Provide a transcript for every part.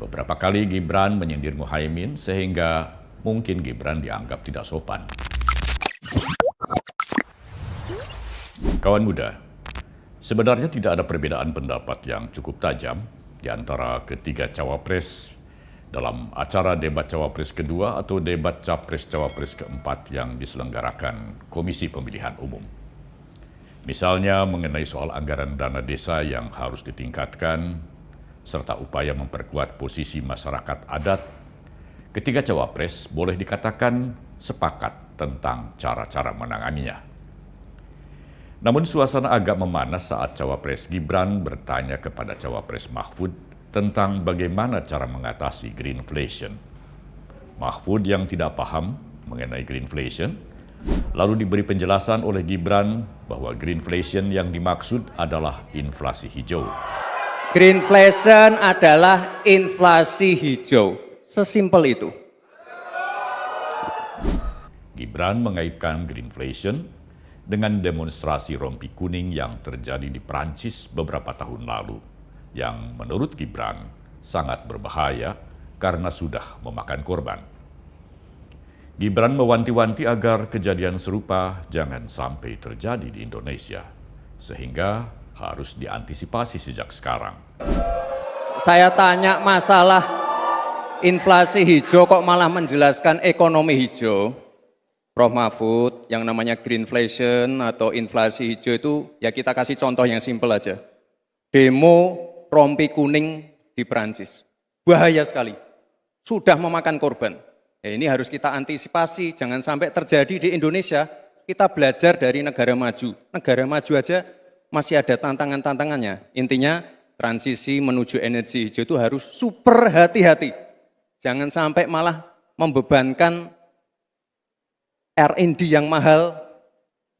Beberapa kali Gibran menyindir Muhaimin sehingga mungkin Gibran dianggap tidak sopan. Kawan muda, sebenarnya tidak ada perbedaan pendapat yang cukup tajam di antara ketiga cawapres dalam acara debat cawapres kedua atau debat capres-cawapres keempat yang diselenggarakan Komisi Pemilihan Umum. Misalnya mengenai soal anggaran dana desa yang harus ditingkatkan, serta upaya memperkuat posisi masyarakat adat, ketiga cawapres boleh dikatakan sepakat tentang cara-cara menanganinya. Namun suasana agak memanas saat cawapres Gibran bertanya kepada cawapres Mahfud tentang bagaimana cara mengatasi greenflation. Mahfud yang tidak paham mengenai greenflation, lalu diberi penjelasan oleh Gibran bahwa greenflation yang dimaksud adalah inflasi hijau. Greenflation adalah inflasi hijau. Sesimpel itu. Gibran mengaitkan greenflation dengan demonstrasi rompi kuning yang terjadi di Prancis beberapa tahun lalu, yang menurut Gibran sangat berbahaya karena sudah memakan korban. Gibran mewanti-wanti agar kejadian serupa jangan sampai terjadi di Indonesia, sehingga harus diantisipasi sejak sekarang. Saya tanya masalah inflasi hijau kok malah menjelaskan ekonomi hijau. Prof. Mahfud, yang namanya greenflation atau inflasi hijau itu ya kita kasih contoh yang simpel aja. Demo rompi kuning di Perancis. Bahaya sekali. Sudah memakan korban. Ini harus kita antisipasi, jangan sampai terjadi di Indonesia. Kita belajar dari negara maju. Negara maju aja masih ada tantangan-tantangannya. Intinya transisi menuju energi hijau itu harus super hati-hati. Jangan sampai malah membebankan R&D yang mahal,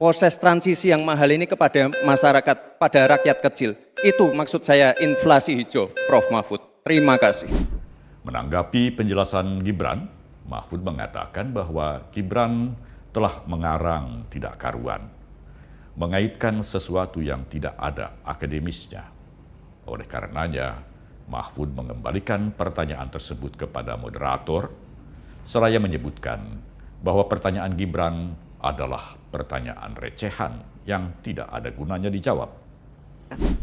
proses transisi yang mahal ini kepada masyarakat, pada rakyat kecil. Itu maksud saya inflasi hijau, Prof. Mahfud. Terima kasih. Menanggapi penjelasan Gibran, Mahfud mengatakan bahwa Gibran telah mengarang tidak karuan, mengaitkan sesuatu yang tidak ada akademisnya. Oleh karenanya, Mahfud mengembalikan pertanyaan tersebut kepada moderator, seraya menyebutkan bahwa pertanyaan Gibran adalah pertanyaan recehan yang tidak ada gunanya dijawab.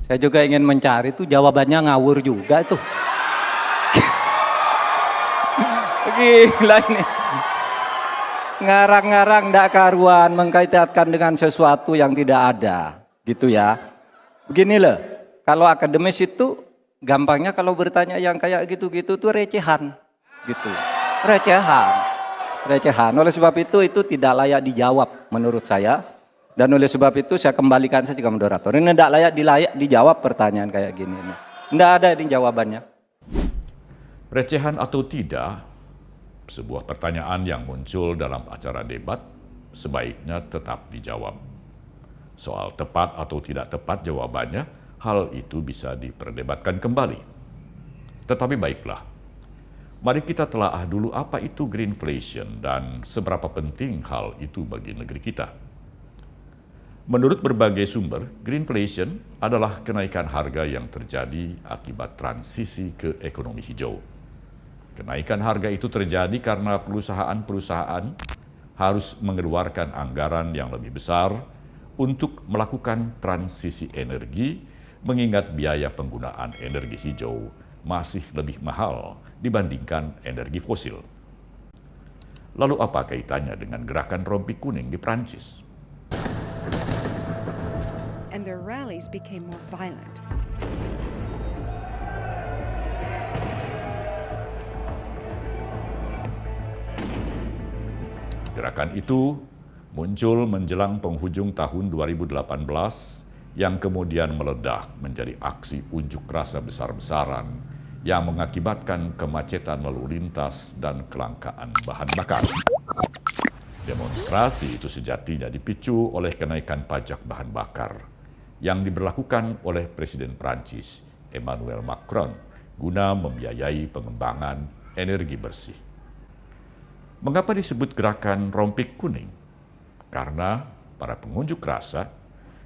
Saya juga ingin mencari tuh jawabannya ngawur juga tuh. Gila ini. Ngarang-ngarang ndak karuan mengkaitkan dengan sesuatu yang tidak ada, gitu ya. Begini loh, kalau akademis itu gampangnya kalau bertanya yang kayak gitu-gitu tuh recehan, gitu. Recehan. Oleh sebab itu tidak layak dijawab menurut saya. Dan oleh sebab itu saya kembalikan saja ke moderator. Ini tidak layak dijawab pertanyaan kayak gini. Tidak ada ini jawabannya. Recehan atau tidak, sebuah pertanyaan yang muncul dalam acara debat sebaiknya tetap dijawab. Soal tepat atau tidak tepat jawabannya, hal itu bisa diperdebatkan kembali. Tetapi baiklah, mari kita telaah dulu apa itu greenflation dan seberapa penting hal itu bagi negeri kita. Menurut berbagai sumber, greenflation adalah kenaikan harga yang terjadi akibat transisi ke ekonomi hijau. Kenaikan harga itu terjadi karena perusahaan-perusahaan harus mengeluarkan anggaran yang lebih besar untuk melakukan transisi energi, mengingat biaya penggunaan energi hijau masih lebih mahal dibandingkan energi fosil. Lalu apa kaitannya dengan gerakan rompi kuning di Prancis? And their rallies became more violent. Gerakan itu muncul menjelang penghujung tahun 2018 yang kemudian meledak menjadi aksi unjuk rasa besar-besaran yang mengakibatkan kemacetan lalu lintas dan kelangkaan bahan bakar. Demonstrasi itu sejatinya dipicu oleh kenaikan pajak bahan bakar yang diberlakukan oleh Presiden Prancis Emmanuel Macron guna membiayai pengembangan energi bersih. Mengapa disebut gerakan rompi kuning? Karena para pengunjuk rasa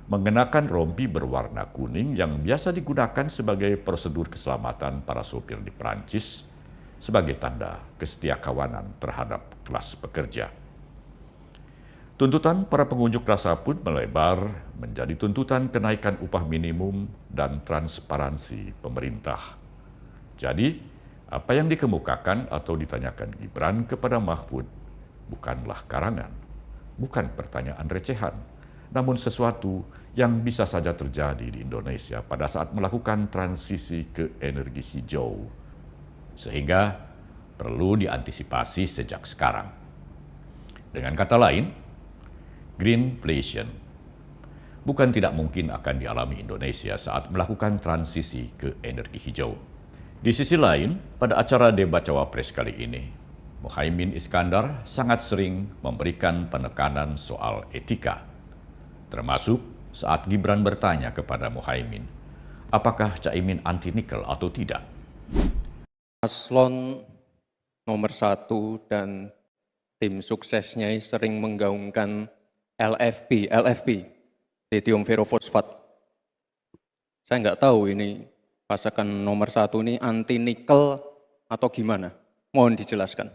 mengenakan rompi berwarna kuning yang biasa digunakan sebagai prosedur keselamatan para sopir di Prancis sebagai tanda kesetiakawanan terhadap kelas pekerja. Tuntutan para pengunjuk rasa pun melebar menjadi tuntutan kenaikan upah minimum dan transparansi pemerintah. Jadi, apa yang dikemukakan atau ditanyakan Gibran kepada Mahfud bukanlah karangan, bukan pertanyaan recehan, namun sesuatu yang bisa saja terjadi di Indonesia pada saat melakukan transisi ke energi hijau, sehingga perlu diantisipasi sejak sekarang. Dengan kata lain, greenflation bukan tidak mungkin akan dialami Indonesia saat melakukan transisi ke energi hijau. Di sisi lain, pada acara debat Cawapres kali ini, Muhaimin Iskandar sangat sering memberikan penekanan soal etika, termasuk saat Gibran bertanya kepada Muhaimin, apakah Caimin anti nikel atau tidak? Paslon nomor 1 dan tim suksesnya sering menggaungkan LFP, lithium ferrofosfat. Saya nggak tahu ini pasangan nomor 1 ini anti nikel atau gimana? Mohon dijelaskan.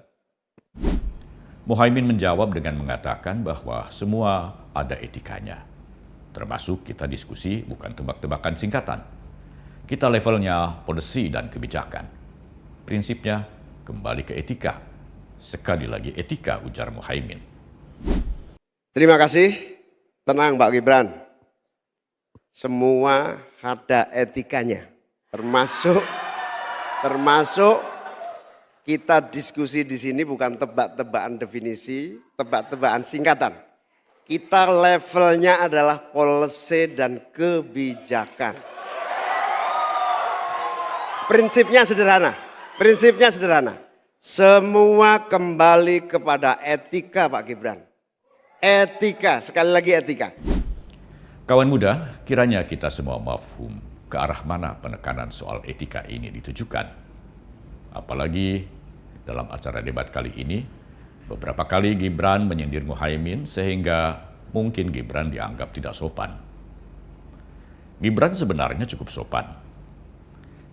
Muhaimin menjawab dengan mengatakan bahwa semua ada etikanya. Termasuk kita diskusi bukan tebak-tebakan singkatan. Kita levelnya policy dan kebijakan. Prinsipnya kembali ke etika. Sekali lagi etika, ujar Muhaimin. Terima kasih. Tenang Pak Gibran. Semua ada etikanya. Termasuk kita diskusi di sini bukan tebak-tebakan definisi, tebak-tebakan singkatan. Kita levelnya adalah policy dan kebijakan. Prinsipnya sederhana. Semua kembali kepada etika Pak Gibran. Etika, sekali lagi etika. Kawan muda, kiranya kita semua mafhum ke arah mana penekanan soal etika ini ditujukan. Apalagi dalam acara debat kali ini, beberapa kali Gibran menyindir Muhaimin sehingga mungkin Gibran dianggap tidak sopan. Gibran sebenarnya cukup sopan.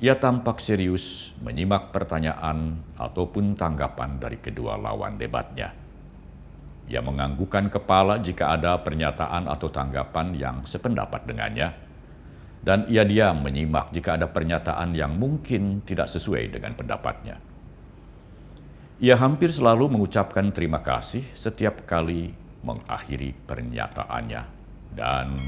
Ia tampak serius menyimak pertanyaan ataupun tanggapan dari kedua lawan debatnya. Ia menganggukkan kepala jika ada pernyataan atau tanggapan yang sependapat dengannya, dan ia diam menyimak jika ada pernyataan yang mungkin tidak sesuai dengan pendapatnya. Ia hampir selalu mengucapkan terima kasih setiap kali mengakhiri pernyataannya, dan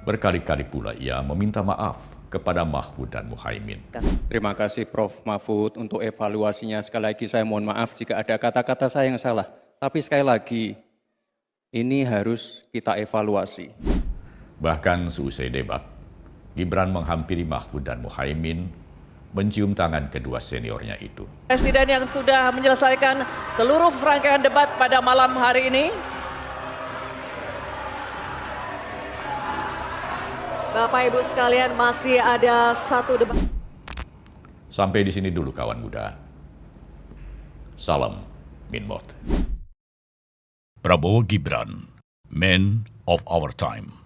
berkali-kali pula ia meminta maaf kepada Mahfud dan Muhaimin. Terima kasih Prof. Mahfud untuk evaluasinya. Sekali lagi saya mohon maaf jika ada kata-kata saya yang salah. Tapi sekali lagi, ini harus kita evaluasi. Bahkan seusai debat, Gibran menghampiri Mahfud dan Muhaimin, mencium tangan kedua seniornya itu. Presiden yang sudah menyelesaikan seluruh rangkaian debat pada malam hari ini. Bapak Ibu sekalian, masih ada satu debat. Sampai di sini dulu kawan muda. Salam Minmot. Prabowo Gibran, Man of Our Time.